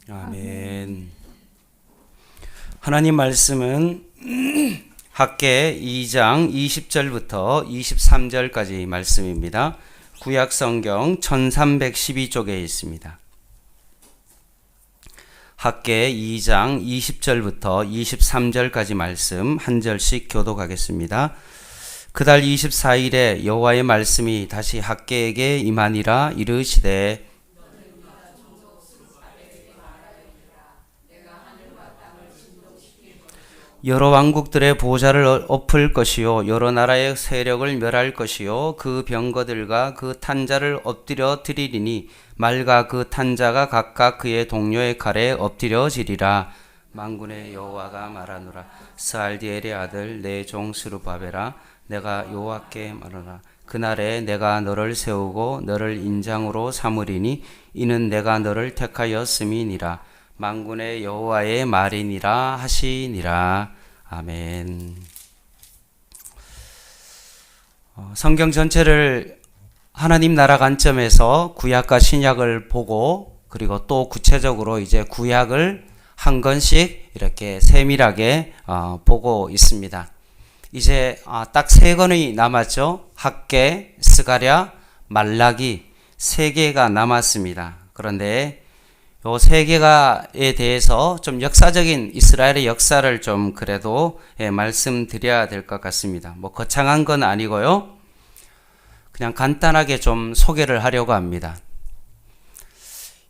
아멘. 하나님 말씀은 학개 2장 20절부터 23절까지 말씀입니다. 구약 성경 1312쪽에 있습니다. 학개 2장 20절부터 23절까지 말씀 한 절씩 교독하겠습니다. 그달 24일에 여호와의 말씀이 다시 학개에게 임하니라. 이르시되 여러 왕국들의 보좌를 엎을 것이요 여러 나라의 세력을 멸할 것이요 그 병거들과 그 탄자를 엎드려 드리리니 말과 그 탄자가 각각 그의 동료의 칼에 엎드려지리라. 만군의 여호와가 말하노라. 스알디엘의 아들 내 종 스룹바벨아, 내가 여호와께 말하노라. 그날에 내가 너를 세우고 너를 인장으로 삼으리니 이는 내가 너를 택하였음이니라. 만군의 여호와의 말이니라 하시니라. 아멘. 성경 전체를 하나님 나라 관점에서 구약과 신약을 보고, 그리고 또 구체적으로 이제 구약을 한 권씩 이렇게 세밀하게 보고 있습니다. 이제 딱 세 권이 남았죠. 학개, 스가랴, 말라기 세 개가 남았습니다. 그런데 요 세 개가에 대해서 좀 역사적인 이스라엘의 역사를 좀 그래도 말씀드려야 될 것 같습니다. 뭐 거창한 건 아니고요. 그냥 간단하게 좀 소개를 하려고 합니다.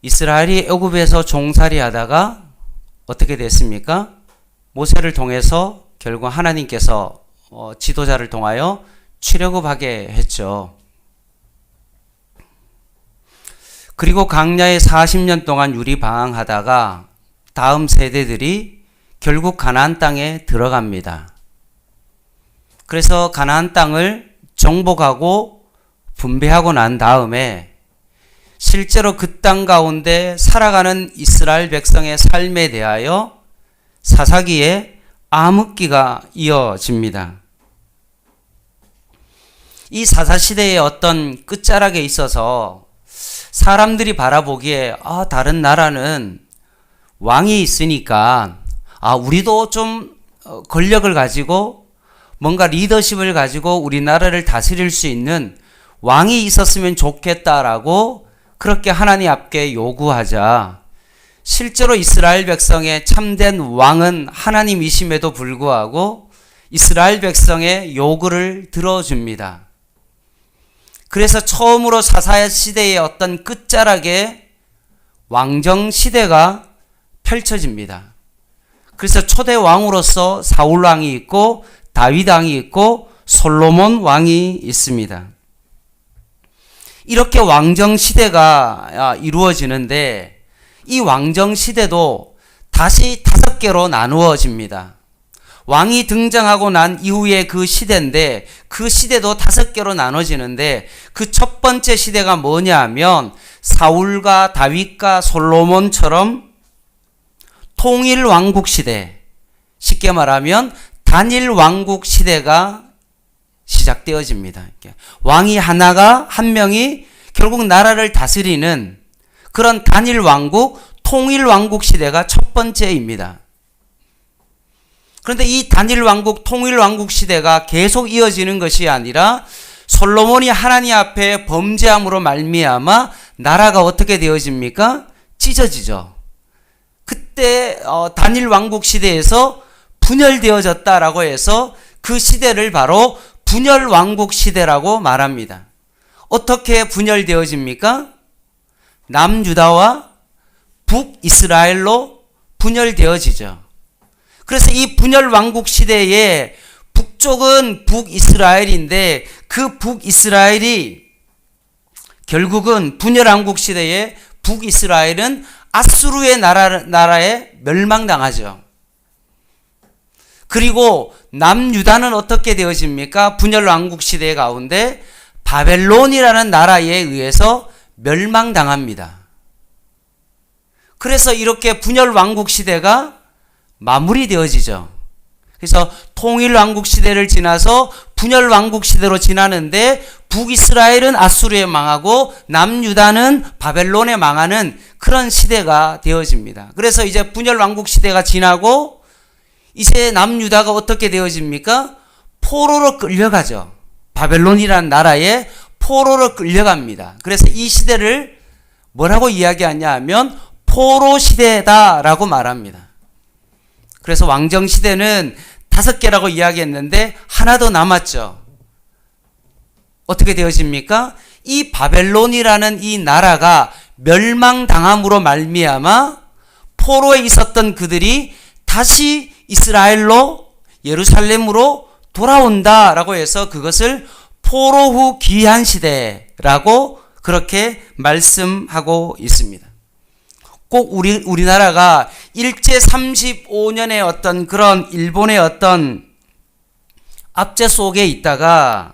이스라엘이 애굽에서 종살이 하다가 어떻게 됐습니까? 모세를 통해서 결국 하나님께서 지도자를 통하여 출애굽하게 했죠. 그리고 광야에 40년 동안 유리방황하다가 다음 세대들이 결국 가나안 땅에 들어갑니다. 그래서 가나안 땅을 정복하고 분배하고 난 다음에 실제로 그 땅 가운데 살아가는 이스라엘 백성의 삶에 대하여 사사기에 암흑기가 이어집니다. 이 사사시대의 어떤 끝자락에 있어서 사람들이 바라보기에 다른 나라는 왕이 있으니까 우리도 좀 권력을 가지고 뭔가 리더십을 가지고 우리나라를 다스릴 수 있는 왕이 있었으면 좋겠다라고 그렇게 하나님 앞에 요구하자 실제로 이스라엘 백성의 참된 왕은 하나님이심에도 불구하고 이스라엘 백성의 요구를 들어줍니다. 그래서 처음으로 사사시대의 어떤 끝자락에 왕정시대가 펼쳐집니다. 그래서 초대 왕으로서 사울 왕이 있고 다윗 왕이 있고 솔로몬 왕이 있습니다. 이렇게 왕정시대가 이루어지는데 이 왕정시대도 다시 5개로 나누어집니다. 왕이 등장하고 난 이후에 그 시대인데 그 시대도 5개로 나눠지는데 그 첫 번째 시대가 뭐냐 하면 사울과 다윗과 솔로몬처럼 통일 왕국 시대, 쉽게 말하면 단일 왕국 시대가 시작되어집니다. 왕이 하나가 한 명이 결국 나라를 다스리는 그런 단일 왕국, 통일 왕국 시대가 첫 번째입니다. 그런데 이 단일 왕국, 통일 왕국 시대가 계속 이어지는 것이 아니라 솔로몬이 하나님 앞에 범죄함으로 말미암아 나라가 어떻게 되어집니까? 찢어지죠. 그때 단일 왕국 시대에서 분열되어졌다라고 해서 그 시대를 바로 분열 왕국 시대라고 말합니다. 어떻게 분열되어집니까? 남유다와 북이스라엘로 분열되어지죠. 그래서 이 분열 왕국 시대에 북쪽은 북이스라엘인데 그 북이스라엘이 결국은 분열 왕국 시대에 북이스라엘은 아수르의 나라에 멸망당하죠. 그리고 남유다는 어떻게 되어집니까? 분열 왕국 시대 가운데 바벨론이라는 나라에 의해서 멸망당합니다. 그래서 이렇게 분열 왕국 시대가 마무리되어지죠. 그래서 통일 왕국 시대를 지나서 분열 왕국 시대로 지나는데 북이스라엘은 아수르에 망하고 남유다는 바벨론에 망하는 그런 시대가 되어집니다. 그래서 이제 분열 왕국 시대가 지나고 이제 남유다가 어떻게 되어집니까? 포로로 끌려가죠. 바벨론이라는 나라에 포로로 끌려갑니다. 그래서 이 시대를 뭐라고 이야기하냐 하면 포로 시대다라고 말합니다. 그래서 왕정 시대는 5개라고 이야기했는데 하나 더 남았죠. 어떻게 되어집니까? 이 바벨론이라는 이 나라가 멸망당함으로 말미암아 포로에 있었던 그들이 다시 이스라엘로 예루살렘으로 돌아온다라고 해서 그것을 포로 후 귀한 시대라고 그렇게 말씀하고 있습니다. 꼭 우리나라가 일제 35년의 어떤 그런 일본의 어떤 압제 속에 있다가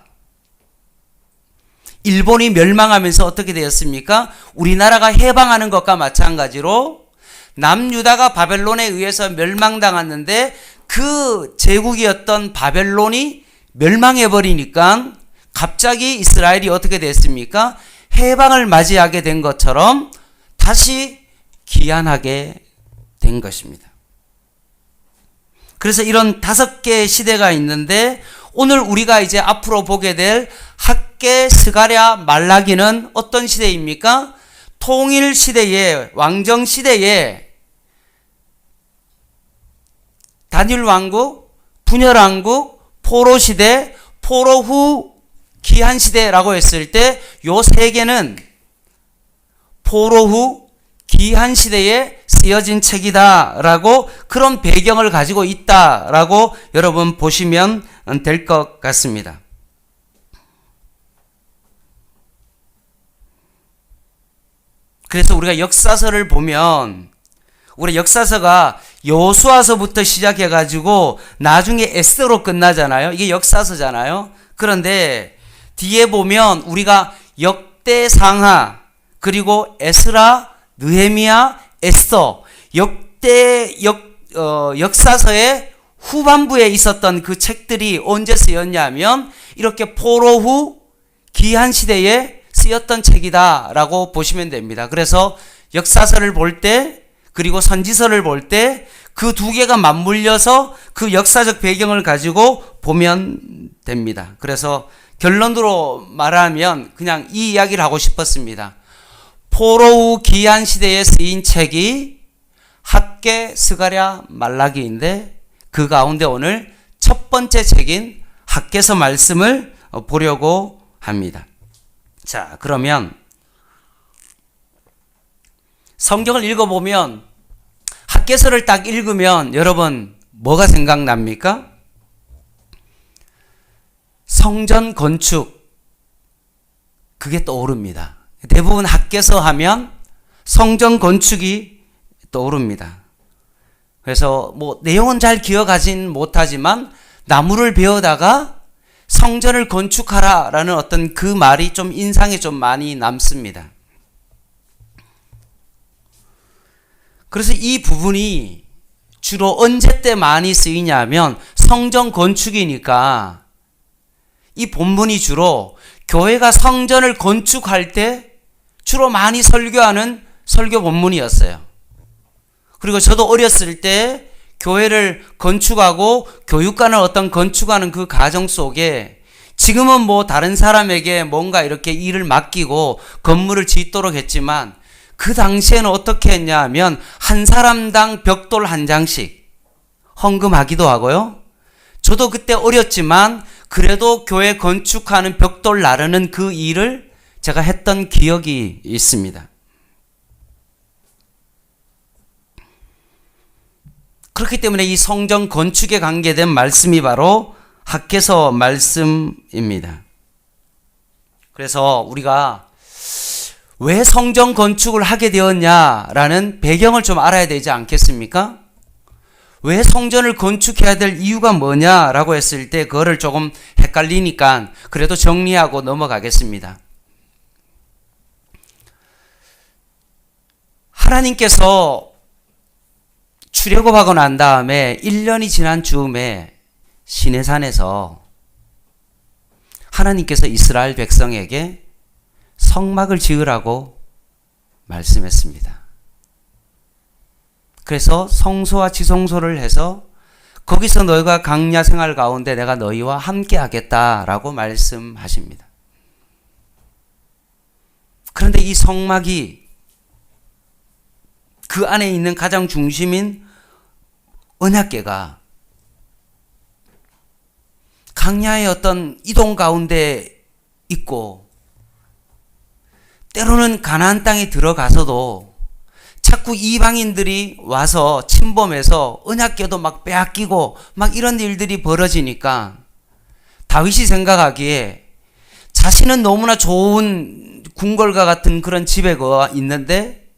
일본이 멸망하면서 어떻게 되었습니까? 우리나라가 해방하는 것과 마찬가지로 남유다가 바벨론에 의해서 멸망당했는데 그 제국이었던 바벨론이 멸망해버리니까 갑자기 이스라엘이 어떻게 됐습니까? 해방을 맞이하게 된 것처럼 다시 귀환하게 된 것입니다. 그래서 이런 5개의 시대가 있는데 오늘 우리가 이제 앞으로 보게 될 학개, 스가랴, 말라기는 어떤 시대입니까? 통일 시대에, 왕정 시대에 단일 왕국, 분열 왕국, 포로 시대, 포로 후 귀한 시대라고 했을 때 요 3개는 포로 후 귀한 시대에 쓰여진 책이다라고 그런 배경을 가지고 있다라고 여러분 보시면 될 것 같습니다. 그래서 우리가 역사서를 보면 우리 역사서가 여호수아서부터 시작해 가지고 나중에 에스더로 끝나잖아요. 이게 역사서잖아요. 그런데 뒤에 보면 우리가 역대상하 그리고 에스라, 느헤미야, 에스더 역사서의 후반부에 있었던 그 책들이 언제 쓰였냐면 이렇게 포로 후 귀한 시대에 쓰였던 책이다라고 보시면 됩니다. 그래서 역사서를 볼 때 그리고 선지서를 볼 때 그 2개가 맞물려서 그 역사적 배경을 가지고 보면 됩니다. 그래서 결론으로 말하면 그냥 이 이야기를 하고 싶었습니다. 포로 후 귀한 시대에 쓰인 책이 학개, 스가랴, 말라기인데 그 가운데 오늘 첫 번째 책인 학개서 말씀을 보려고 합니다. 자, 그러면 성경을 읽어보면 학개서를 딱 읽으면 여러분 뭐가 생각납니까? 성전 건축 그게 떠오릅니다. 대부분 학개서 하면 성전 건축이 떠오릅니다. 그래서 뭐 내용은 잘 기억하진 못하지만 나무를 베어다가 성전을 건축하라라는 어떤 그 말이 좀 인상에 좀 많이 남습니다. 그래서 이 부분이 주로 언제 때 많이 쓰이냐면 성전 건축이니까 이 본문이 주로 교회가 성전을 건축할 때 주로 많이 설교하는 설교 본문이었어요. 그리고 저도 어렸을 때 교회를 건축하고 교육관을 어떤 건축하는 그 과정 속에 지금은 뭐 다른 사람에게 뭔가 이렇게 일을 맡기고 건물을 짓도록 했지만 그 당시에는 어떻게 했냐 하면 한 사람당 벽돌 1장씩 헌금하기도 하고요. 저도 그때 어렸지만 그래도 교회 건축하는 벽돌 나르는 그 일을 제가 했던 기억이 있습니다. 그렇기 때문에 이 성전 건축에 관계된 말씀이 바로 학개서 말씀입니다. 그래서 우리가 왜 성전 건축을 하게 되었냐라는 배경을 좀 알아야 되지 않겠습니까? 왜 성전을 건축해야 될 이유가 뭐냐라고 했을 때 그거를 조금 헷갈리니까 그래도 정리하고 넘어가겠습니다. 하나님께서 출애굽하고 난 다음에 1년이 지난 즈음에 시내산에서 하나님께서 이스라엘 백성에게 성막을 지으라고 말씀했습니다. 그래서 성소와 지성소를 해서 거기서 너희가 광야 생활 가운데 내가 너희와 함께 하겠다라고 말씀하십니다. 그런데 이 성막이 그 안에 있는 가장 중심인 언약궤가 광야의 어떤 이동 가운데 있고 때로는 가나안 땅에 들어가서도 자꾸 이방인들이 와서 침범해서 언약궤도 막 빼앗기고 막 이런 일들이 벌어지니까 다윗이 생각하기에 자신은 너무나 좋은 궁궐과 같은 그런 집에 있는데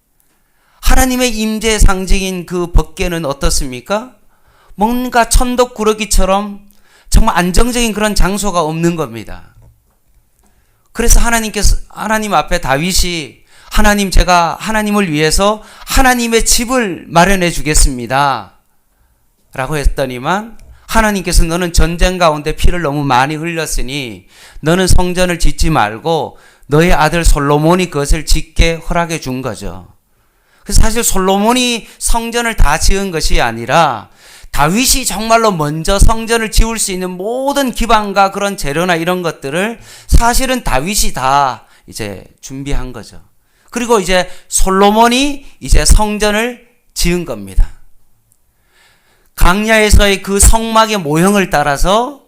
하나님의 임재의 상징인 그 법궤는 어떻습니까? 뭔가 천덕꾸러기처럼 정말 안정적인 그런 장소가 없는 겁니다. 그래서 하나님 앞에 다윗이 하나님, 제가 하나님을 위해서 하나님의 집을 마련해 주겠습니다 라고 했더니만 하나님께서 너는 전쟁 가운데 피를 너무 많이 흘렸으니 너는 성전을 짓지 말고 너의 아들 솔로몬이 그것을 짓게 허락해 준 거죠. 그래서 사실 솔로몬이 성전을 다 지은 것이 아니라 다윗이 정말로 먼저 성전을 지을 수 있는 모든 기반과 그런 재료나 이런 것들을 사실은 다윗이 다 이제 준비한 거죠. 그리고 이제 솔로몬이 이제 성전을 지은 겁니다. 광야에서의 그 성막의 모형을 따라서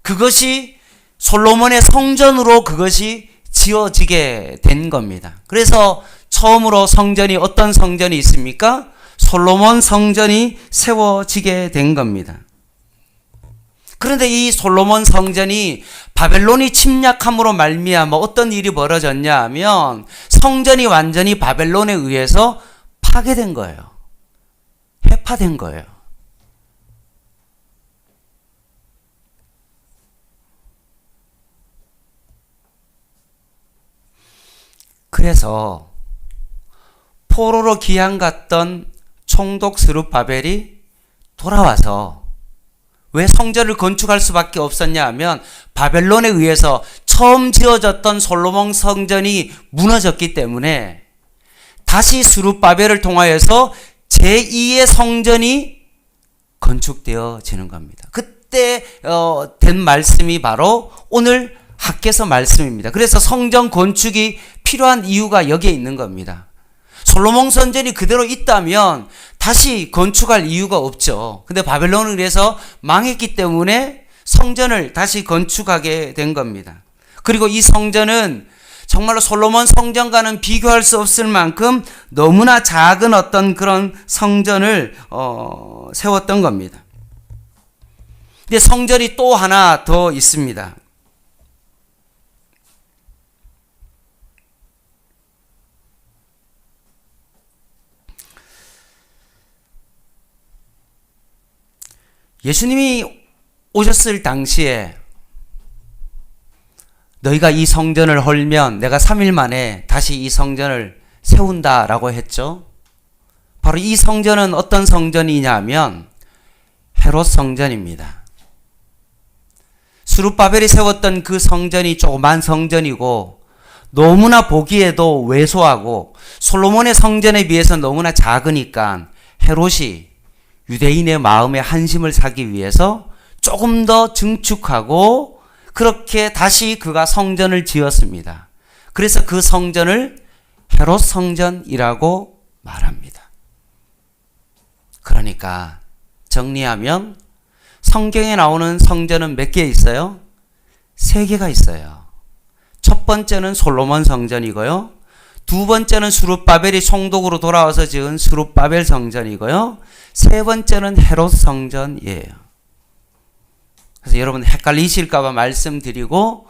그것이 솔로몬의 성전으로 그것이 지어지게 된 겁니다. 그래서 처음으로 성전이 어떤 성전이 있습니까? 솔로몬 성전이 세워지게 된 겁니다. 그런데 이 솔로몬 성전이 바벨론이 침략함으로 말미암아 어떤 일이 벌어졌냐 하면 성전이 완전히 바벨론에 의해서 파괴된 거예요. 해파된 거예요. 그래서 포로로 귀양 갔던 총독 스룹바벨이 돌아와서 왜 성전을 건축할 수밖에 없었냐 하면 바벨론에 의해서 처음 지어졌던 솔로몬 성전이 무너졌기 때문에 다시 스룹바벨을 통하여서 제2의 성전이 건축되어지는 겁니다. 그때 된 말씀이 바로 오늘 학개서 말씀입니다. 그래서 성전 건축이 필요한 이유가 여기에 있는 겁니다. 솔로몬 성전이 그대로 있다면 다시 건축할 이유가 없죠. 근데 바벨론을 위해서 망했기 때문에 성전을 다시 건축하게 된 겁니다. 그리고 이 성전은 정말로 솔로몬 성전과는 비교할 수 없을 만큼 너무나 작은 어떤 그런 성전을 세웠던 겁니다. 근데 성전이 또 하나 더 있습니다. 예수님이 오셨을 당시에 너희가 이 성전을 헐면 내가 3일 만에 다시 이 성전을 세운다라고 했죠. 바로 이 성전은 어떤 성전이냐면 헤롯 성전입니다. 스룹바벨이 세웠던 그 성전이 조그만 성전이고 너무나 보기에도 왜소하고 솔로몬의 성전에 비해서 너무나 작으니까 헤롯이 유대인의 마음에 한심을 사기 위해서 조금 더 증축하고 그렇게 다시 그가 성전을 지었습니다. 그래서 그 성전을 헤롯 성전이라고 말합니다. 그러니까 정리하면 성경에 나오는 성전은 몇 개 있어요? 3개가 있어요. 첫 번째는 솔로몬 성전이고요. 두 번째는 스룹바벨이 총독으로 돌아와서 지은 스룹바벨 성전이고요. 세 번째는 헤롯 성전이에요. 그래서 여러분 헷갈리실까봐 말씀드리고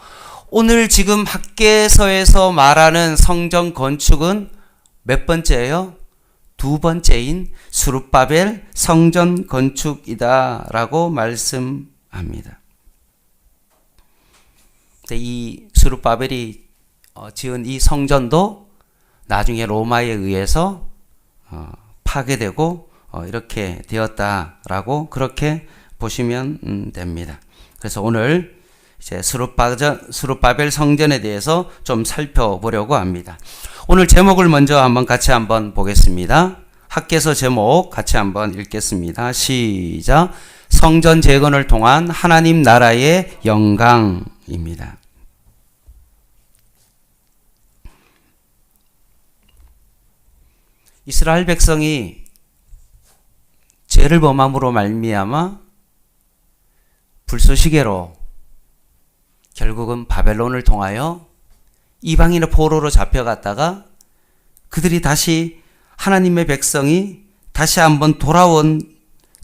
오늘 지금 학개서에서 말하는 성전 건축은 몇 번째예요? 두 번째인 스룹바벨 성전 건축이다 라고 말씀합니다. 이 스룹바벨이 지은 이 성전도 나중에 로마에 의해서 파괴되고 이렇게 되었다라고 그렇게 보시면 됩니다. 그래서 오늘 이제 스룹바벨 성전에 대해서 좀 살펴보려고 합니다. 오늘 제목을 먼저 같이 한번 보겠습니다. 학개서 제목 같이 한번 읽겠습니다. 시작. 성전 재건을 통한 하나님 나라의 영광입니다. 이스라엘 백성이 죄를 범함으로 말미암아 불쏘시개로 결국은 바벨론을 통하여 이방인의 포로로 잡혀갔다가 그들이 다시 하나님의 백성이 다시 한번 돌아온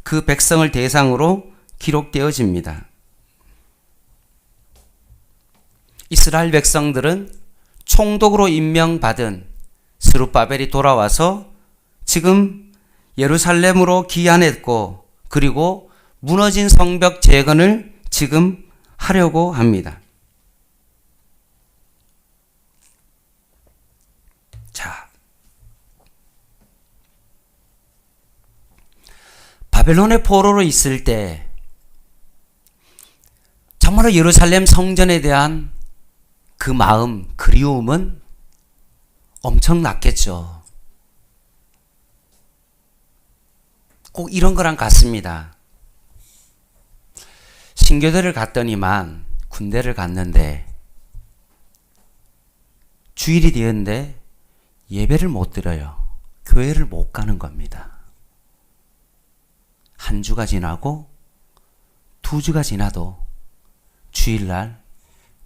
그 백성을 대상으로 기록되어집니다. 이스라엘 백성들은 총독으로 임명받은 스룹바벨이 돌아와서 지금 예루살렘으로 귀환했고 그리고 무너진 성벽 재건을 지금 하려고 합니다. 자, 바벨론의 포로로 있을 때 정말로 예루살렘 성전에 대한 그 마음, 그리움은 엄청났겠죠. 꼭 이런 거랑 같습니다. 신교대를 갔더니만 군대를 갔는데 주일이 되었는데 예배를 못 드려요. 교회를 못 가는 겁니다. 한 주가 지나고 두 주가 지나도 주일날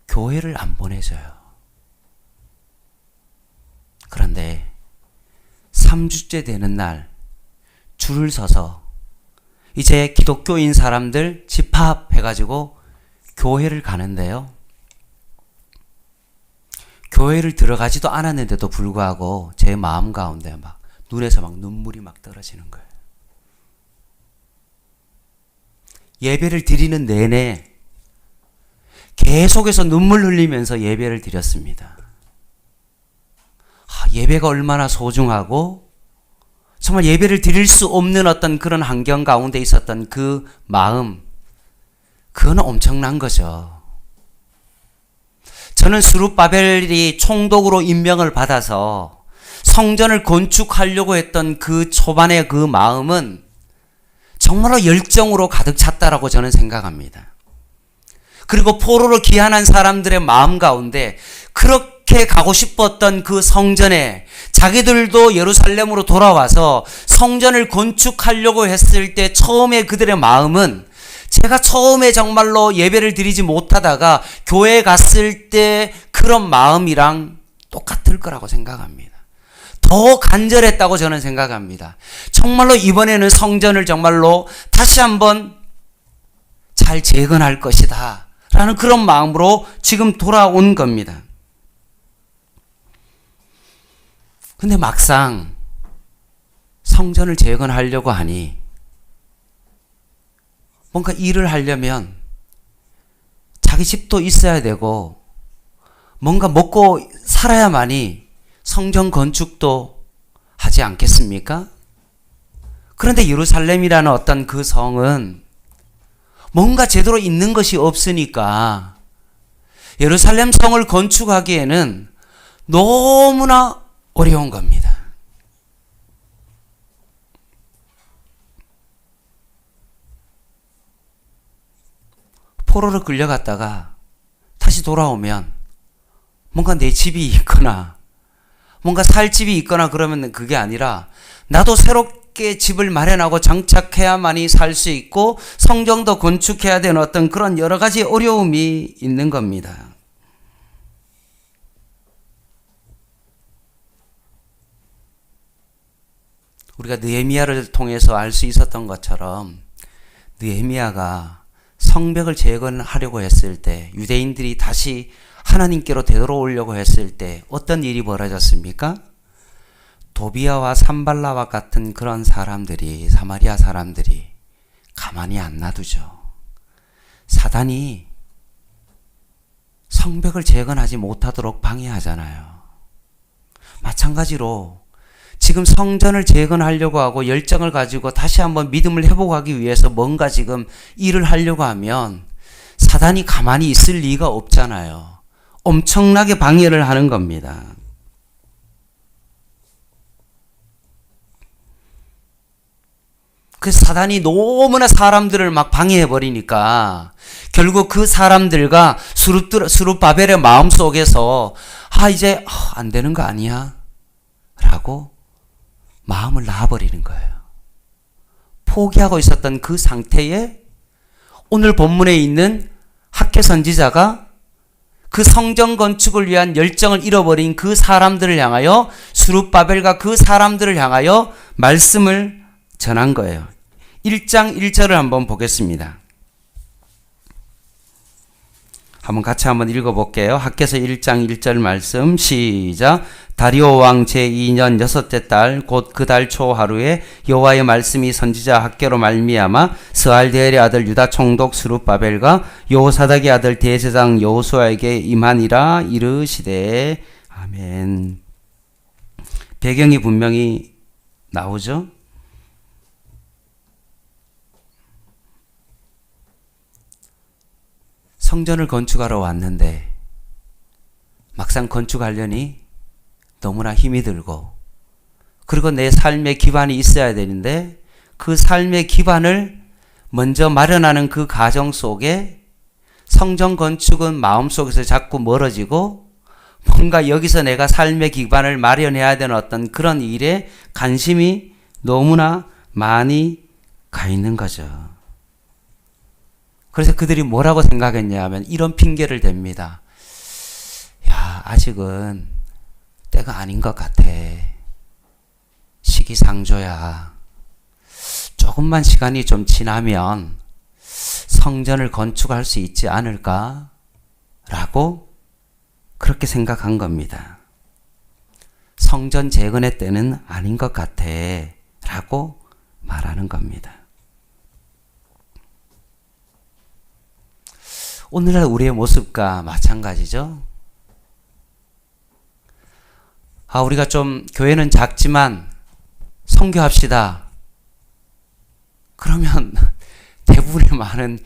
교회를 안 보내줘요. 그런데 3주째 되는 날 줄을 서서 이제 기독교인 사람들 집합해가지고 교회를 가는데요. 교회를 들어가지도 않았는데도 불구하고 제 마음 가운데 막 눈에서 막 눈물이 막 떨어지는 거예요. 예배를 드리는 내내 계속해서 눈물 흘리면서 예배를 드렸습니다. 예배가 얼마나 소중하고 정말 예배를 드릴 수 없는 어떤 그런 환경 가운데 있었던 그 마음, 그건 엄청난 거죠. 저는 스룹바벨이 총독으로 임명을 받아서 성전을 건축하려고 했던 그 초반의 그 마음은 정말로 열정으로 가득 찼다라고 저는 생각합니다. 그리고 포로로 귀환한 사람들의 마음 가운데 그렇게 가고 싶었던 그 성전에 자기들도 예루살렘으로 돌아와서 성전을 건축하려고 했을 때 처음에 그들의 마음은 제가 처음에 정말로 예배를 드리지 못하다가 교회에 갔을 때 그런 마음이랑 똑같을 거라고 생각합니다. 더 간절했다고 저는 생각합니다. 정말로 이번에는 성전을 정말로 다시 한번 잘 재건할 것이다 라는 그런 마음으로 지금 돌아온 겁니다. 근데 막상 성전을 재건하려고 하니 뭔가 일을 하려면 자기 집도 있어야 되고 뭔가 먹고 살아야만이 성전 건축도 하지 않겠습니까? 그런데 예루살렘이라는 어떤 그 성은 뭔가 제대로 있는 것이 없으니까 예루살렘 성을 건축하기에는 너무나 어려운 겁니다. 포로로 끌려갔다가 다시 돌아오면 뭔가 내 집이 있거나 뭔가 살 집이 있거나 그러면 그게 아니라 나도 새롭게 집을 마련하고 정착해야만이 살 수 있고 성전도 건축해야 되는 어떤 그런 여러 가지 어려움이 있는 겁니다. 우리가 느헤미야를 통해서 알 수 있었던 것처럼 느헤미야가 성벽을 재건하려고 했을 때 유대인들이 다시 하나님께로 되돌아오려고 했을 때 어떤 일이 벌어졌습니까? 도비아와 산발라와 같은 그런 사람들이 사마리아 사람들이 가만히 안 놔두죠. 사단이 성벽을 재건하지 못하도록 방해하잖아요. 마찬가지로 지금 성전을 재건하려고 하고 열정을 가지고 다시 한번 믿음을 회복하기 위해서 뭔가 지금 일을 하려고 하면 사단이 가만히 있을 리가 없잖아요. 엄청나게 방해를 하는 겁니다. 그 사단이 너무나 사람들을 막 방해해버리니까 결국 그 사람들과 스룹바벨의 마음속에서 이제 안 되는 거 아니야? 라고 마음을 놔버리는 거예요. 포기하고 있었던 그 상태에 오늘 본문에 있는 학개 선지자가 그 성전 건축을 위한 열정을 잃어버린 그 사람들을 향하여, 스룹바벨과 그 사람들을 향하여 말씀을 전한 거예요. 1장 1절을 한번 보겠습니다. 한번 같이 한번 읽어볼게요. 학개서 1장 1절 말씀 시작. 다리오 왕 제2년 여섯째 달 곧 그 달 초 하루에 여호와의 말씀이 선지자 학개로 말미암아 스알디엘의 아들 유다 총독 스룹바벨과 여호사닥의 아들 대제사장 여호수아에게 임하니라. 이르시되. 아멘. 배경이 분명히 나오죠. 성전을 건축하러 왔는데 막상 건축하려니 너무나 힘이 들고, 그리고 내 삶의 기반이 있어야 되는데 그 삶의 기반을 먼저 마련하는 그 과정 속에 성전 건축은 마음속에서 자꾸 멀어지고, 뭔가 여기서 내가 삶의 기반을 마련해야 되는 어떤 그런 일에 관심이 너무나 많이 가 있는 거죠. 그래서 그들이 뭐라고 생각했냐 하면 이런 핑계를 댑니다. 야, 아직은 때가 아닌 것 같아. 시기상조야. 조금만 시간이 좀 지나면 성전을 건축할 수 있지 않을까? 라고 그렇게 생각한 겁니다. 성전 재건의 때는 아닌 것 같아. 라고 말하는 겁니다. 오늘날 우리의 모습과 마찬가지죠. 우리가 좀 교회는 작지만 선교합시다. 그러면 대부분의 많은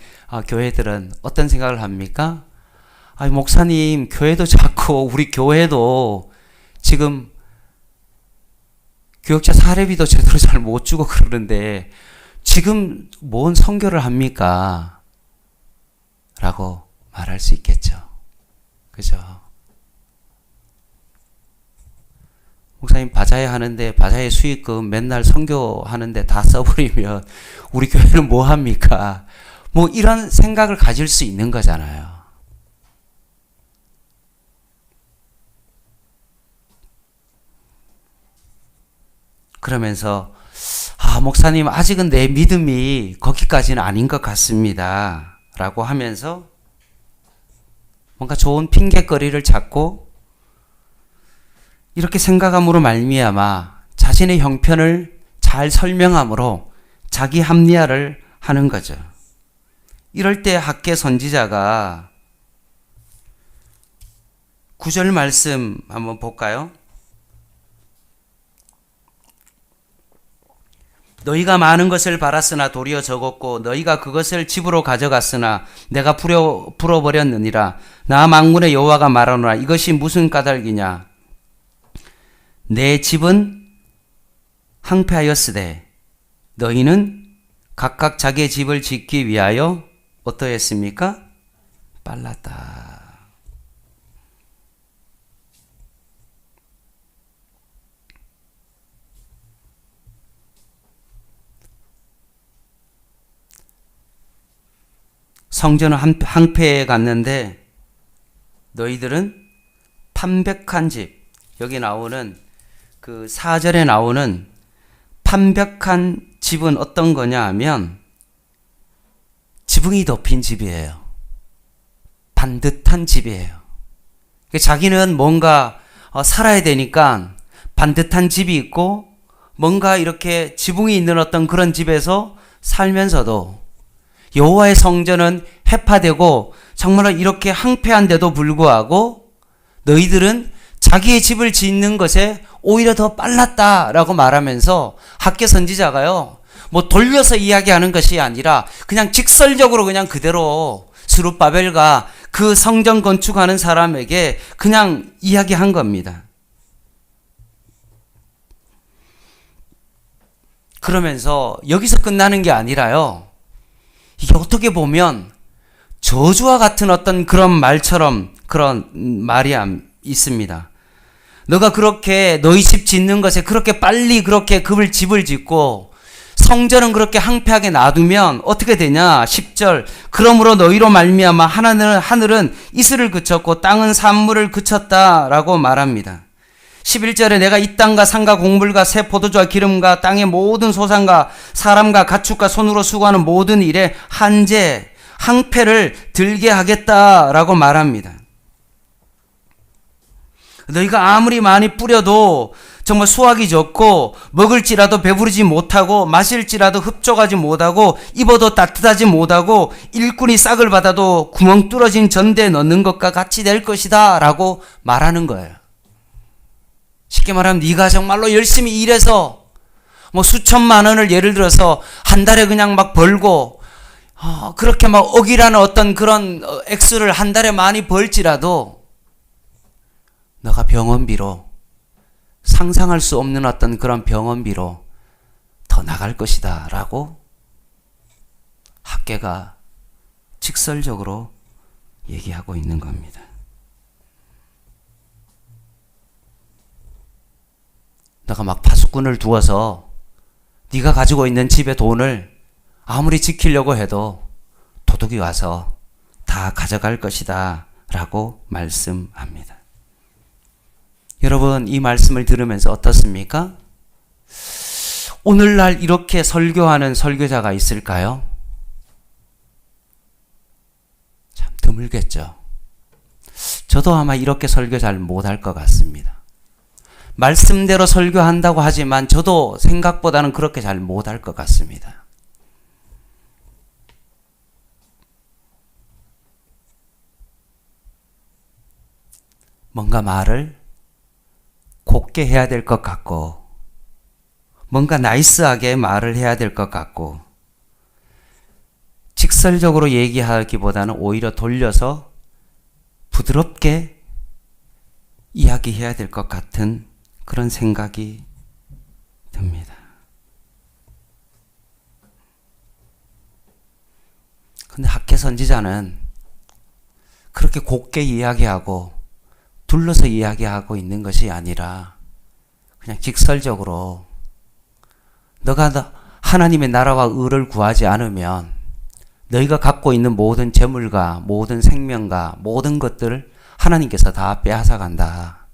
교회들은 어떤 생각을 합니까? 목사님, 교회도 작고 우리 교회도 지금 교역자 사례비도 제대로 잘 못 주고 그러는데 지금 뭔 선교를 합니까? 라고 말할 수 있겠죠. 그죠? 목사님, 바자회 하는데 바자회 수익금 맨날 선교하는데 다 써버리면 우리 교회는 뭐 합니까? 뭐 이런 생각을 가질 수 있는 거잖아요. 그러면서 목사님, 아직은 내 믿음이 거기까지는 아닌 것 같습니다. 라고 하면서 뭔가 좋은 핑계거리를 찾고 이렇게 생각함으로 말미암아 자신의 형편을 잘 설명함으로 자기 합리화를 하는 거죠. 이럴 때 학개 선지자가 9절 말씀 한번 볼까요? 너희가 많은 것을 바랐으나 도리어 적었고 너희가 그것을 집으로 가져갔으나 내가 풀어버렸느니라. 나 만군의 여호와가 말하노라. 이것이 무슨 까닭이냐? 내 집은 항폐하였으되 너희는 각각 자기의 집을 짓기 위하여 어떠했습니까? 빨랐다. 성전은 항폐해 갔는데 너희들은 판벽한 집, 여기 나오는 그 4절에 나오는 판벽한 집은 어떤 거냐 하면 지붕이 덮인 집이에요. 반듯한 집이에요. 자기는 뭔가 살아야 되니까 반듯한 집이 있고 뭔가 이렇게 지붕이 있는 어떤 그런 집에서 살면서도 여호와의 성전은 해파되고 정말로 이렇게 항폐한데도 불구하고 너희들은 자기의 집을 짓는 것에 오히려 더 빨랐다라고 말하면서 학개 선지자가요, 뭐 돌려서 이야기하는 것이 아니라 그냥 직설적으로 그냥 그대로 스룹바벨과 그 성전 건축하는 사람에게 그냥 이야기한 겁니다. 그러면서 여기서 끝나는 게 아니라요. 이게 어떻게 보면 저주와 같은 어떤 그런 말처럼 그런 말이 있습니다. 너가 그렇게 너희 집 짓는 것에 그렇게 빨리 그렇게 집을 짓고 성전은 그렇게 항폐하게 놔두면 어떻게 되냐? 10절 그러므로 너희로 말미암아 하늘은 이슬을 그쳤고 땅은 산물을 그쳤다라고 말합니다. 11절에 내가 이 땅과 산과 곡물과 새 포도주와 기름과 땅의 모든 소산과 사람과 가축과 손으로 수고하는 모든 일에 항폐를 들게 하겠다라고 말합니다. 너희가 아무리 많이 뿌려도 정말 수확이 적고 먹을지라도 배부르지 못하고 마실지라도 흡족하지 못하고 입어도 따뜻하지 못하고 일꾼이 싹을 받아도 구멍 뚫어진 전대에 넣는 것과 같이 될 것이다 라고 말하는 거예요. 쉽게 말하면 네가 정말로 열심히 일해서 뭐 수천만 원을 예를 들어서 한 달에 그냥 막 벌고 그렇게 막 억이라는 어떤 그런 액수를 한 달에 많이 벌지라도 너가 병원비로 상상할 수 없는 어떤 그런 병원비로 더 나갈 것이다 라고 학계가 직설적으로 얘기하고 있는 겁니다. 너가 막 파수꾼을 두어서 네가 가지고 있는 집의 돈을 아무리 지키려고 해도 도둑이 와서 다 가져갈 것이다 라고 말씀합니다. 여러분, 이 말씀을 들으면서 어떻습니까? 오늘날 이렇게 설교하는 설교자가 있을까요? 참 드물겠죠. 저도 아마 이렇게 설교 잘 못할 것 같습니다. 말씀대로 설교한다고 하지만 저도 생각보다는 그렇게 잘 못할 것 같습니다. 뭔가 말을 곱게 해야 될 것 같고 뭔가 나이스하게 말을 해야 될 것 같고 직설적으로 얘기하기보다는 오히려 돌려서 부드럽게 이야기해야 될 것 같은 그런 생각이 듭니다. 근데 학계 선지자는 그렇게 곱게 이야기하고 둘러서 이야기하고 있는 것이 아니라 그냥 직설적으로 너가 하나님의 나라와 의를 구하지 않으면 너희가 갖고 있는 모든 재물과 모든 생명과 모든 것들을 하나님께서 다 빼앗아간다.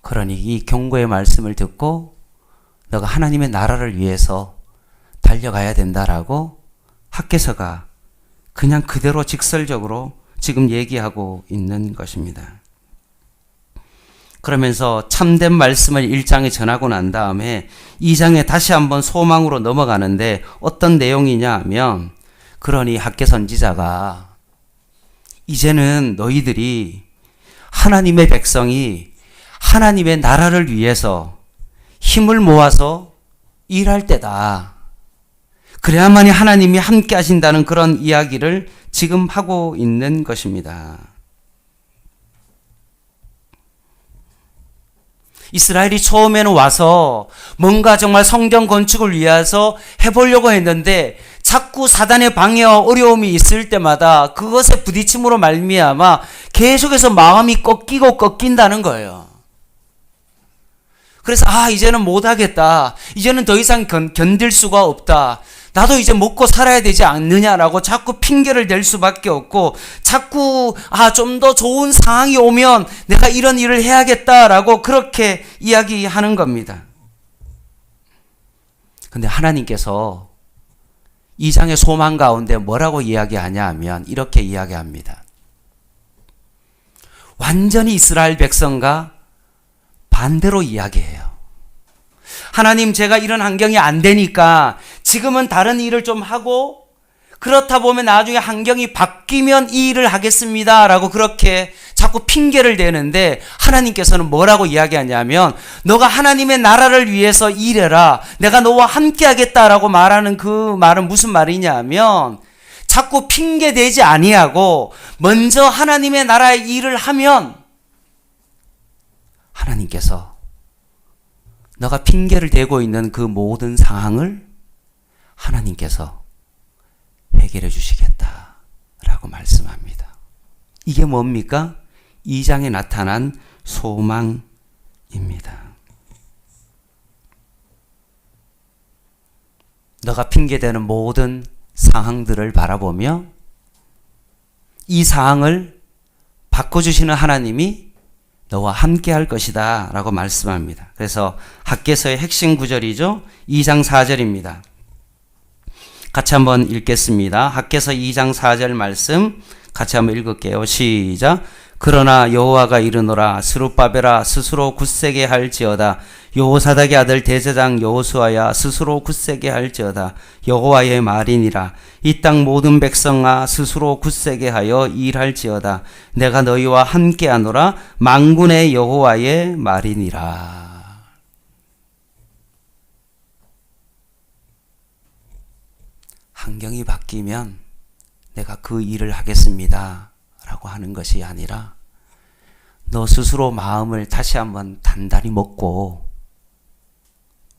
그러니 이 경고의 말씀을 듣고 너가 하나님의 나라를 위해서 달려가야 된다라고 학개서가 그냥 그대로 직설적으로 지금 얘기하고 있는 것입니다. 그러면서 참된 말씀을 1장에 전하고 난 다음에 2장에 다시 한번 소망으로 넘어가는데 어떤 내용이냐 하면 그러니 학개 선지자가 이제는 너희들이 하나님의 백성이 하나님의 나라를 위해서 힘을 모아서 일할 때다. 그래야만이 하나님이 함께 하신다는 그런 이야기를 지금 하고 있는 것입니다. 이스라엘이 처음에는 와서 뭔가 정말 성전 건축을 위해서 해보려고 했는데 자꾸 사단의 방해와 어려움이 있을 때마다 그것에 부딪힘으로 말미암아 계속해서 마음이 꺾인다는 거예요. 그래서 이제는 못하겠다. 이제는 더 이상 견딜 수가 없다. 나도 이제 먹고 살아야 되지 않느냐라고 자꾸 핑계를 댈 수밖에 없고 자꾸 좀 더 좋은 상황이 오면 내가 이런 일을 해야겠다라고 그렇게 이야기하는 겁니다. 근데 하나님께서 2장의 소망 가운데 뭐라고 이야기하냐 하면 이렇게 이야기합니다. 완전히 이스라엘 백성과 반대로 이야기해요. 하나님, 제가 이런 환경이 안 되니까 지금은 다른 일을 좀 하고 그렇다 보면 나중에 환경이 바뀌면 이 일을 하겠습니다 라고 그렇게 자꾸 핑계를 대는데 하나님께서는 뭐라고 이야기하냐면 너가 하나님의 나라를 위해서 일해라. 내가 너와 함께 하겠다라고 말하는 그 말은 무슨 말이냐 하면 자꾸 핑계 대지 아니하고 먼저 하나님의 나라의 일을 하면 하나님께서 너가 핑계를 대고 있는 그 모든 상황을 하나님께서 해결해 주시겠다라고 말씀합니다. 이게 뭡니까? 2장에 나타난 소망입니다. 너가 핑계대는 모든 상황들을 바라보며 이 상황을 바꿔주시는 하나님이 너와 함께 할 것이다 라고 말씀합니다. 그래서 학개서의 핵심 구절이죠. 2장 4절입니다. 같이 한번 읽겠습니다. 학개서 2장 4절 말씀 같이 한번 읽을게요. 시작. 그러나 여호와가 이르노라 스룹바벨아 스스로 굳세게 할지어다. 여호사닥의 아들 대제장 여호수아야 스스로 굳세게 할지어다. 여호와의 말이니라. 이 땅 모든 백성아 스스로 굳세게 하여 일할지어다. 내가 너희와 함께하노라. 만군의 여호와의 말이니라. 환경이 바뀌면 내가 그 일을 하겠습니다 라고 하는 것이 아니라 너 스스로 마음을 다시 한번 단단히 먹고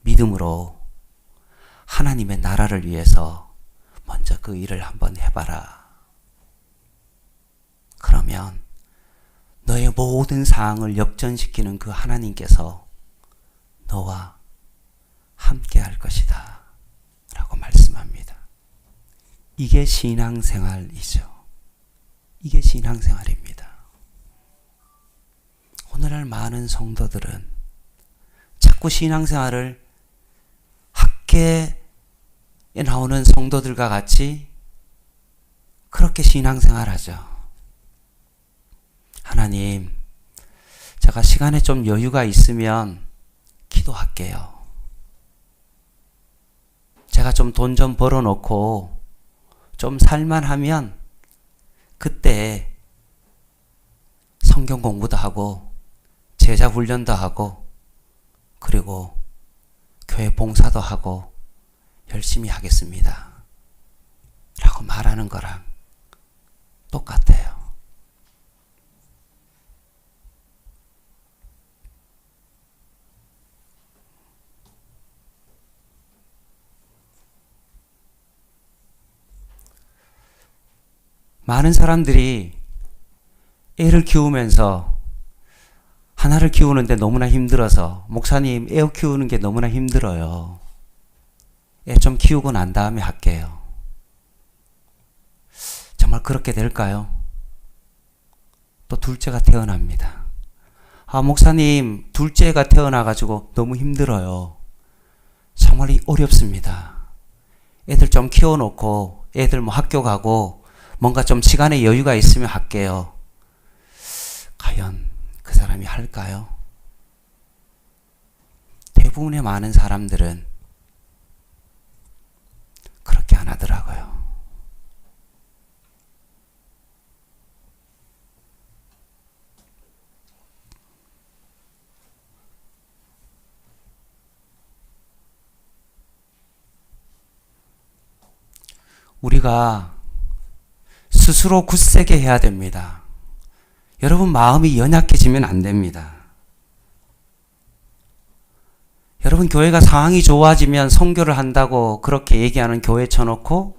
믿음으로 하나님의 나라를 위해서 먼저 그 일을 한번 해봐라. 그러면 너의 모든 상황을 역전시키는 그 하나님께서 너와 함께 할 것이다 라고 말씀합니다. 이게 신앙생활이죠. 이게 신앙생활입니다. 오늘날 많은 성도들은 자꾸 신앙생활을 학계에 나오는 성도들과 같이 그렇게 신앙생활하죠. 하나님, 제가 시간에 좀 여유가 있으면 기도할게요. 제가 좀 돈 좀 벌어놓고 좀 살만하면 그때 성경 공부도 하고 제자 훈련도 하고 그리고 교회 봉사도 하고 열심히 하겠습니다 라고 말하는 거랑 똑같아요. 많은 사람들이 애를 키우면서 하나를 키우는데 너무나 힘들어서 목사님 애 키우는 게 너무나 힘들어요. 애 좀 키우고 난 다음에 할게요. 정말 그렇게 될까요? 또 둘째가 태어납니다. 아, 목사님 둘째가 태어나가지고 너무 힘들어요. 정말 어렵습니다. 애들 좀 키워놓고 애들 뭐 학교 가고 뭔가 좀 시간에 여유가 있으면 할게요. 과연 그 사람이 할까요? 대부분의 많은 사람들은 그렇게 안 하더라고요. 우리가 스스로 굳세게 해야 됩니다. 여러분 마음이 연약해지면 안 됩니다. 여러분 교회가 상황이 좋아지면 선교를 한다고 그렇게 얘기하는 교회 쳐놓고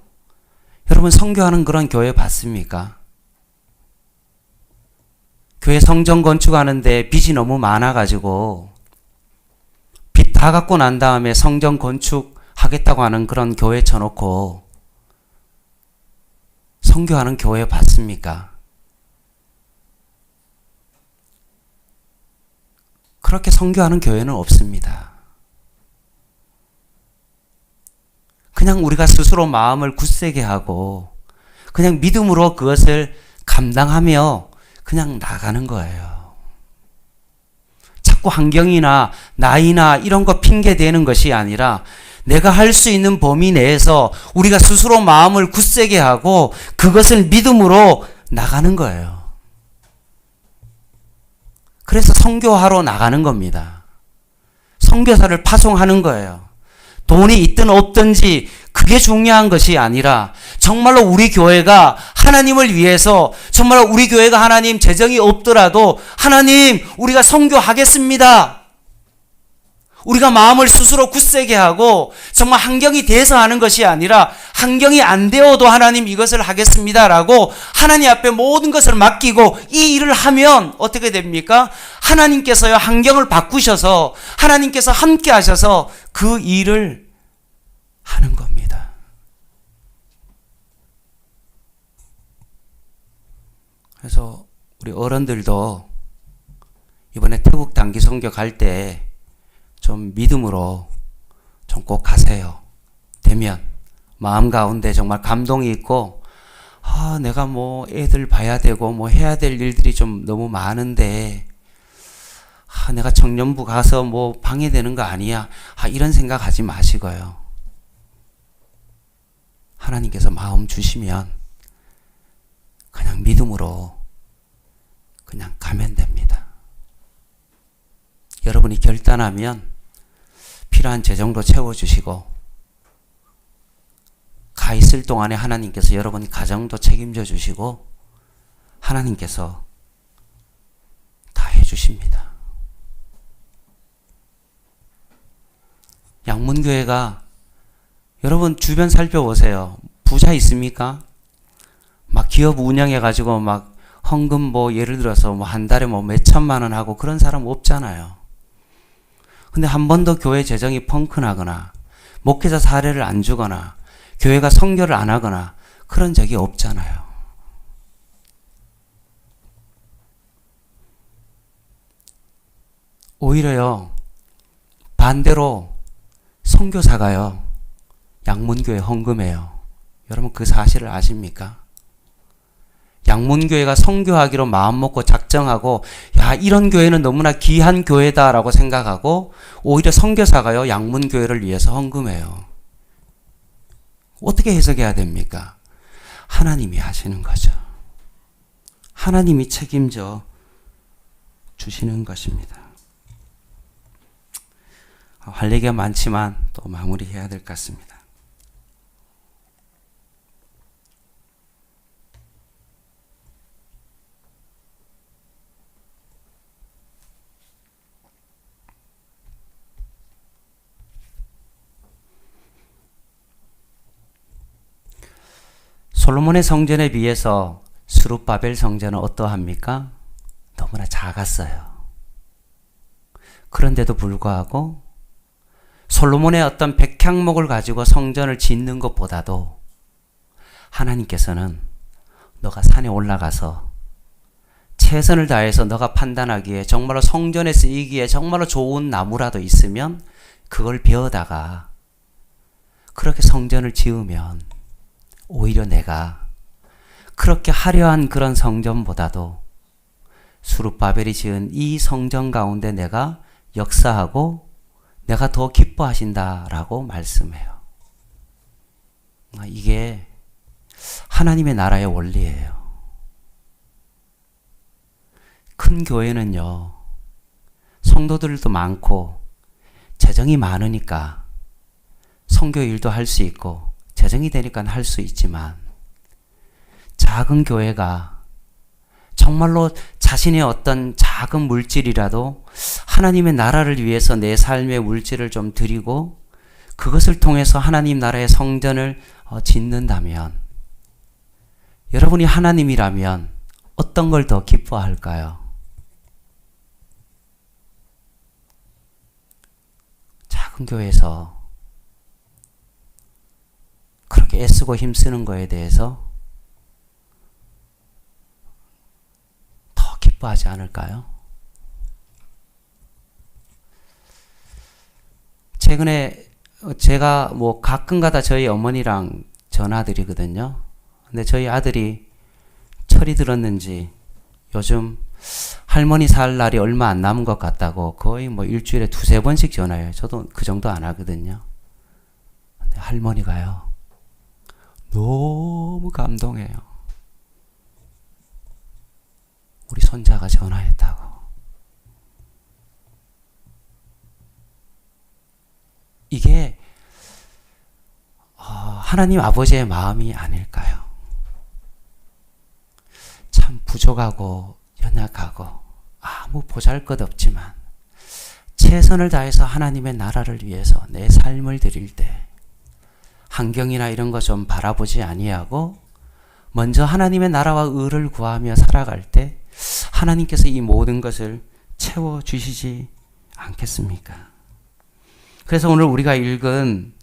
여러분 선교하는 그런 교회 봤습니까? 교회 성전 건축하는데 빚이 너무 많아가지고 빚 다 갚고 난 다음에 성전 건축하겠다고 하는 그런 교회 쳐놓고 선교하는 교회 봤습니까? 그렇게 선교하는 교회는 없습니다. 그냥 우리가 스스로 마음을 굳세게 하고 그냥 믿음으로 그것을 감당하며 그냥 나가는 거예요. 자꾸 환경이나 나이나 이런 거 핑계 대는 것이 아니라 내가 할 수 있는 범위 내에서 우리가 스스로 마음을 굳세게 하고 그것을 믿음으로 나가는 거예요. 그래서 선교하러 나가는 겁니다. 선교사를 파송하는 거예요. 돈이 있든 없든지 큰 그게 중요한 것이 아니라 정말로 우리 교회가 하나님을 위해서 정말로 우리 교회가 하나님 재정이 없더라도 하나님 우리가 선교하겠습니다. 우리가 마음을 스스로 굳세게 하고 정말 환경이 돼서 하는 것이 아니라 환경이 안 되어도 하나님 이것을 하겠습니다라고 하나님 앞에 모든 것을 맡기고 이 일을 하면 어떻게 됩니까? 하나님께서요 환경을 바꾸셔서 하나님께서 함께 하셔서 그 일을 하는 겁니다. 그래서 우리 어른들도 이번에 태국 단기 선교 갈 때 좀 믿음으로 좀 꼭 가세요. 되면 마음 가운데 정말 감동이 있고 내가 뭐 애들 봐야 되고 뭐 해야 될 일들이 좀 너무 많은데 내가 청년부 가서 뭐 방해되는 거 아니야. 이런 생각하지 마시고요. 하나님께서 마음 주시면 그냥 믿음으로 그냥 가면 됩니다. 여러분이 결단하면 필요한 재정도 채워주시고 가 있을 동안에 하나님께서 여러분 가정도 책임져 주시고 하나님께서 다 해주십니다. 양문교회가 여러분 주변 살펴보세요. 부자 있습니까? 막 기업 운영해가지고 막 헌금 뭐 예를 들어서 뭐 한 달에 뭐 몇 천만 원 하고 그런 사람 없잖아요. 근데 한 번도 교회 재정이 펑크나거나 목회자 사례를 안 주거나 교회가 선교를 안 하거나 그런 적이 없잖아요. 오히려요 반대로 선교사가요 양문교회 헌금해요. 여러분 그 사실을 아십니까? 양문교회가 선교하기로 마음먹고 작정하고 이런 교회는 너무나 귀한 교회다라고 생각하고 오히려 선교사가요 양문교회를 위해서 헌금해요. 어떻게 해석해야 됩니까? 하나님이 하시는 거죠. 하나님이 책임져 주시는 것입니다. 할 얘기가 많지만 또 마무리해야 될 것 같습니다. 솔로몬의 성전에 비해서 스룹바벨 성전은 어떠합니까? 너무나 작았어요. 그런데도 불구하고 솔로몬의 어떤 백향목을 가지고 성전을 짓는 것보다도 하나님께서는 너가 산에 올라가서 최선을 다해서 너가 판단하기에 정말로 성전에 쓰이기에 정말로 좋은 나무라도 있으면 그걸 베어다가 그렇게 성전을 지으면 오히려 내가 그렇게 화려한 그런 성전보다도 스룹바벨이 지은 이 성전 가운데 내가 역사하고 내가 더 기뻐하신다라고 말씀해요. 이게 하나님의 나라의 원리예요. 큰 교회는요, 성도들도 많고 재정이 많으니까 선교 일도 할 수 있고 재정이 되니까 할 수 있지만 작은 교회가 정말로 자신의 어떤 작은 물질이라도 하나님의 나라를 위해서 내 삶의 물질을 좀 드리고 그것을 통해서 하나님 나라의 성전을 짓는다면 여러분이 하나님이라면 어떤 걸 더 기뻐할까요? 작은 교회에서 그렇게 애쓰고 힘쓰는 거에 대해서 더 기뻐하지 않을까요? 최근에 제가 뭐 가끔가다 저희 어머니랑 전화드리거든요. 근데 저희 아들이 철이 들었는지 요즘 할머니 살 날이 얼마 안 남은 것 같다고 거의 뭐 일주일에 2-3번씩 전화해요. 저도 그 정도 안 하거든요. 근데 할머니가요, 너무 감동해요. 우리 손자가 전화했다고. 이게 하나님 아버지의 마음이 아닐까요? 참 부족하고 연약하고 아무 보잘것없지만 최선을 다해서 하나님의 나라를 위해서 내 삶을 드릴 때 환경이나 이런 거 좀 바라보지 아니하고 먼저 하나님의 나라와 의를 구하며 살아갈 때 하나님께서 이 모든 것을 채워주시지 않겠습니까? 그래서 오늘 우리가 읽은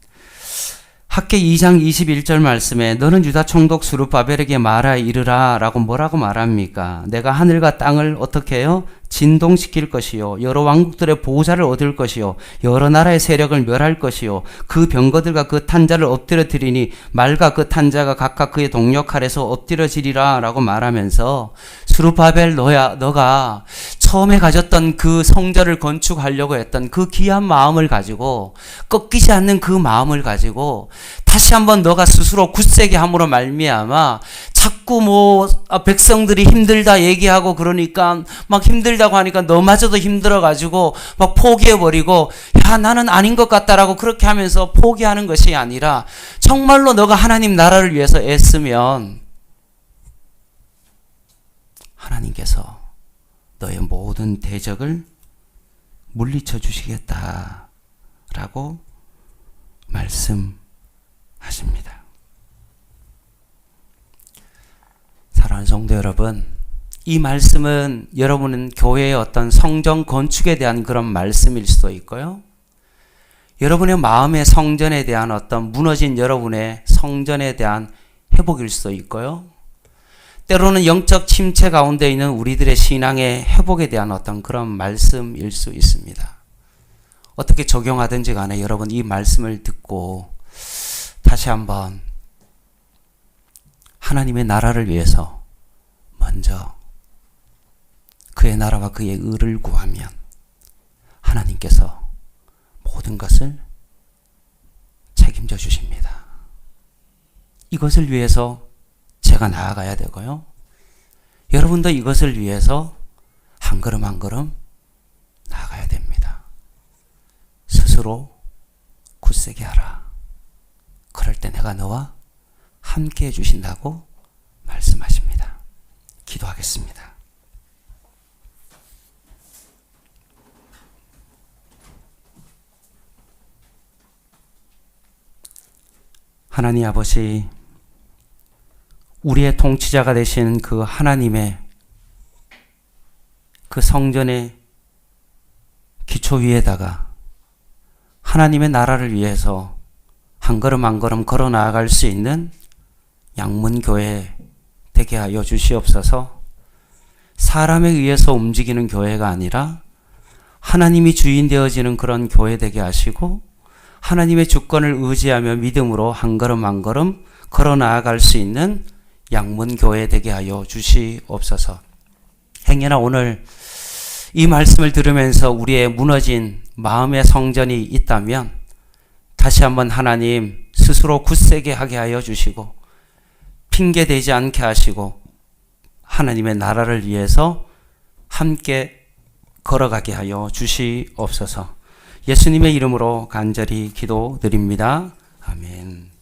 학개 2장 21절 말씀에 너는 유다 총독 스룹바벨에게 말하 이르라 라고 뭐라고 말합니까? 내가 하늘과 땅을 어떻게 해요? 진동시킬 것이요 여러 왕국들의 보호자를 얻을 것이요 여러 나라의 세력을 멸할 것이요 그 병거들과 그 탄자를 엎드려뜨리니 말과 그 탄자가 각각 그의 동력 아래서 엎드려지리라 라고 말하면서 스룹바벨 너가 처음에 가졌던 그 성전을 건축하려고 했던 그 귀한 마음을 가지고 꺾이지 않는 그 마음을 가지고 다시 한번 너가 스스로 굳세게 함으로 말미암아 자꾸 백성들이 힘들다 얘기하고 그러니까 막 힘들다고 하니까 너마저도 힘들어가지고 막 포기해버리고 야 나는 아닌 것 같다라고 그렇게 하면서 포기하는 것이 아니라 정말로 너가 하나님 나라를 위해서 애쓰면 하나님께서 너의 모든 대적을 물리쳐 주시겠다라고 말씀하십니다. 사랑하는 성도 여러분, 이 말씀은 여러분은 교회의 어떤 성전 건축에 대한 그런 말씀일 수도 있고요. 여러분의 마음의 성전에 대한 어떤 무너진 여러분의 성전에 대한 회복일 수도 있고요. 때로는 영적 침체 가운데 있는 우리들의 신앙의 회복에 대한 어떤 그런 말씀일 수 있습니다. 어떻게 적용하든지 간에 여러분 이 말씀을 듣고 다시 한번 하나님의 나라를 위해서 먼저 그의 나라와 그의 의를 구하면 하나님께서 모든 것을 책임져 주십니다. 이것을 위해서 제가 나아가야 되고요. 여러분도 이것을 위해서 한 걸음 한 걸음 나아가야 됩니다. 스스로 굳세게 하라. 그럴 때 내가 너와 함께 해주신다고 말씀하십니다. 기도하겠습니다. 하나님 아버지, 우리의 통치자가 되신 그 하나님의 그 성전의 기초 위에다가 하나님의 나라를 위해서 한 걸음 한 걸음 걸어 나아갈 수 있는 양문교회 되게 하여 주시옵소서. 사람에 의해서 움직이는 교회가 아니라 하나님이 주인 되어지는 그런 교회 되게 하시고 하나님의 주권을 의지하며 믿음으로 한 걸음 한 걸음 걸어 나아갈 수 있는 양문교회 되게 하여 주시옵소서. 행여나 오늘 이 말씀을 들으면서 우리의 무너진 마음의 성전이 있다면 다시 한번 하나님 스스로 굳세게 하게 하여 주시고 핑계대지 않게 하시고 하나님의 나라를 위해서 함께 걸어가게 하여 주시옵소서. 예수님의 이름으로 간절히 기도드립니다. 아멘.